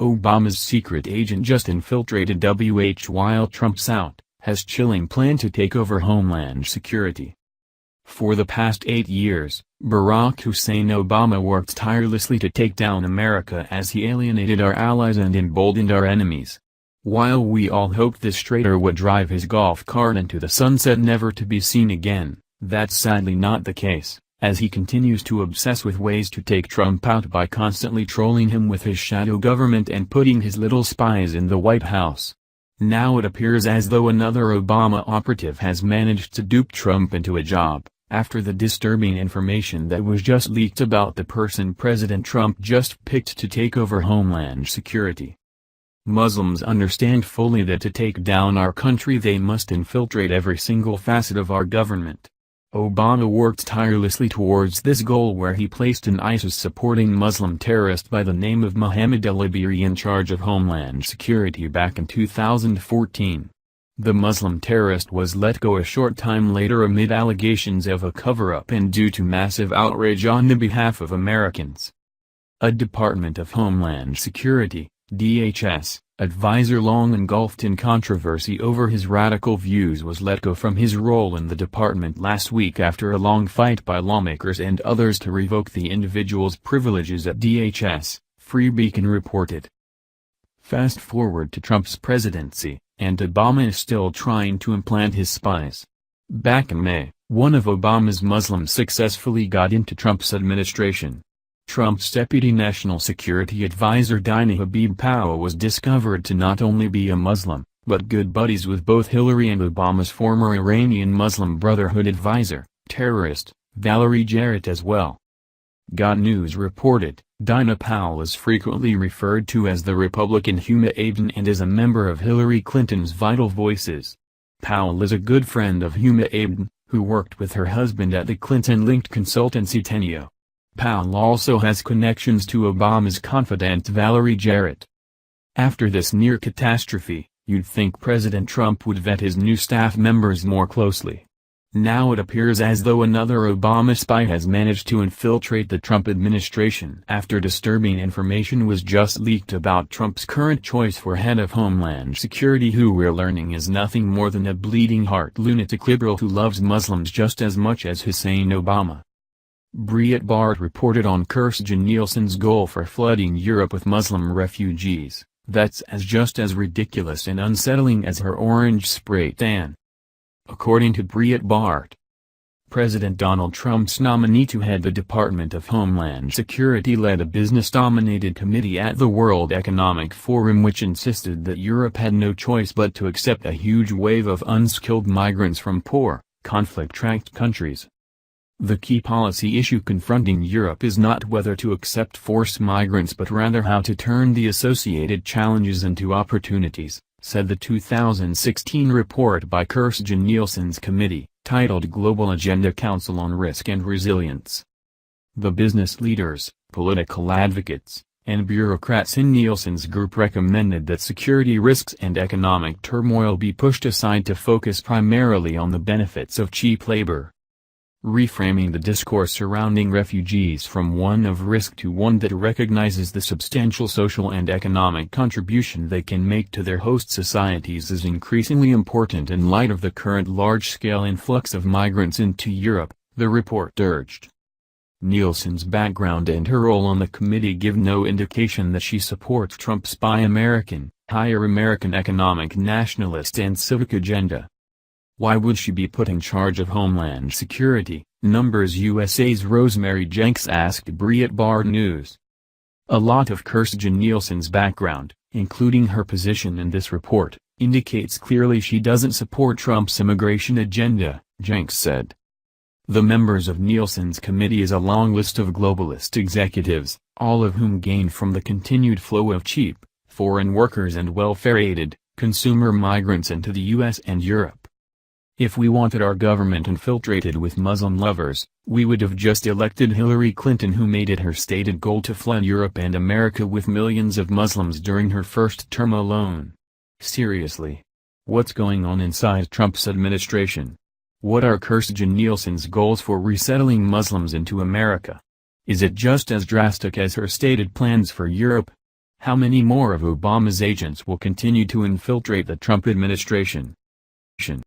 Obama's secret agent just infiltrated while Trump's out, has chilling plan to take over Homeland Security. For the past 8 years, Barack Hussein Obama worked tirelessly to take down America as he alienated our allies and emboldened our enemies. While we all hoped this traitor would drive his golf cart into the sunset never to be seen again, that's sadly not the case, as he continues to obsess with ways to take Trump out by constantly trolling him with his shadow government and putting his little spies in the White House. Now it appears as though another Obama operative has managed to dupe Trump into a job, after the disturbing information that was just leaked about the person President Trump just picked to take over Homeland Security. Muslims understand fully that to take down our country they must infiltrate every single facet of our government. Obama worked tirelessly towards this goal where he placed an ISIS-supporting Muslim terrorist by the name of Mohammed al-Abiri in charge of Homeland Security back in 2014. The Muslim terrorist was let go a short time later amid allegations of a cover-up and due to massive outrage on the behalf of Americans. A Department of Homeland Security (DHS) advisor long engulfed in controversy over his radical views was let go from his role in the department last week after a long fight by lawmakers and others to revoke the individual's privileges at DHS, Free Beacon reported. Fast forward to Trump's presidency, and Obama is still trying to implant his spies. Back in May, one of Obama's Muslims successfully got into Trump's administration. Trump's deputy national security advisor Dina Habib Powell was discovered to not only be a Muslim, but good buddies with both Hillary and Obama's former Iranian Muslim Brotherhood advisor, terrorist, Valerie Jarrett as well. GOT News reported, Dina Powell is frequently referred to as the Republican Huma Abedin and is a member of Hillary Clinton's Vital Voices. Powell is a good friend of Huma Abedin, who worked with her husband at the Clinton-linked consultancy Teneo. Powell also has connections to Obama's confidant Valerie Jarrett. After this near catastrophe, you'd think President Trump would vet his new staff members more closely. Now it appears as though another Obama spy has managed to infiltrate the Trump administration after disturbing information was just leaked about Trump's current choice for head of Homeland Security, who we're learning is nothing more than a bleeding-heart lunatic liberal who loves Muslims just as much as Hussein Obama. Breitbart reported on Kirstjen Nielsen's goal for flooding Europe with Muslim refugees. That's just as ridiculous and unsettling as her orange spray tan. According to Breitbart, President Donald Trump's nominee to head the Department of Homeland Security led a business-dominated committee at the World Economic Forum which insisted that Europe had no choice but to accept a huge wave of unskilled migrants from poor, conflict-racked countries. The key policy issue confronting Europe is not whether to accept forced migrants but rather how to turn the associated challenges into opportunities, said the 2016 report by Kirstjen Nielsen's committee, titled Global Agenda Council on Risk and Resilience. The business leaders, political advocates, and bureaucrats in Nielsen's group recommended that security risks and economic turmoil be pushed aside to focus primarily on the benefits of cheap labor. Reframing the discourse surrounding refugees from one of risk to one that recognizes the substantial social and economic contribution they can make to their host societies is increasingly important in light of the current large-scale influx of migrants into Europe, the report urged. Nielsen's background and her role on the committee give no indication that she supports Trump's Buy American, Hire American economic nationalist and civic agenda. Why would she be put in charge of Homeland Security? Numbers USA's Rosemary Jenks asked Breitbart News. A lot of Kirstjen Nielsen's background, including her position in this report, indicates clearly she doesn't support Trump's immigration agenda, Jenks said. The members of Nielsen's committee is a long list of globalist executives, all of whom gain from the continued flow of cheap, foreign workers and welfare-aided, consumer migrants into the US and Europe. If we wanted our government infiltrated with Muslim lovers, we would have just elected Hillary Clinton, who made it her stated goal to flood Europe and America with millions of Muslims during her first term alone. Seriously. What's going on inside Trump's administration? What are Kirstjen Nielsen's goals for resettling Muslims into America? Is it just as drastic as her stated plans for Europe? How many more of Obama's agents will continue to infiltrate the Trump administration?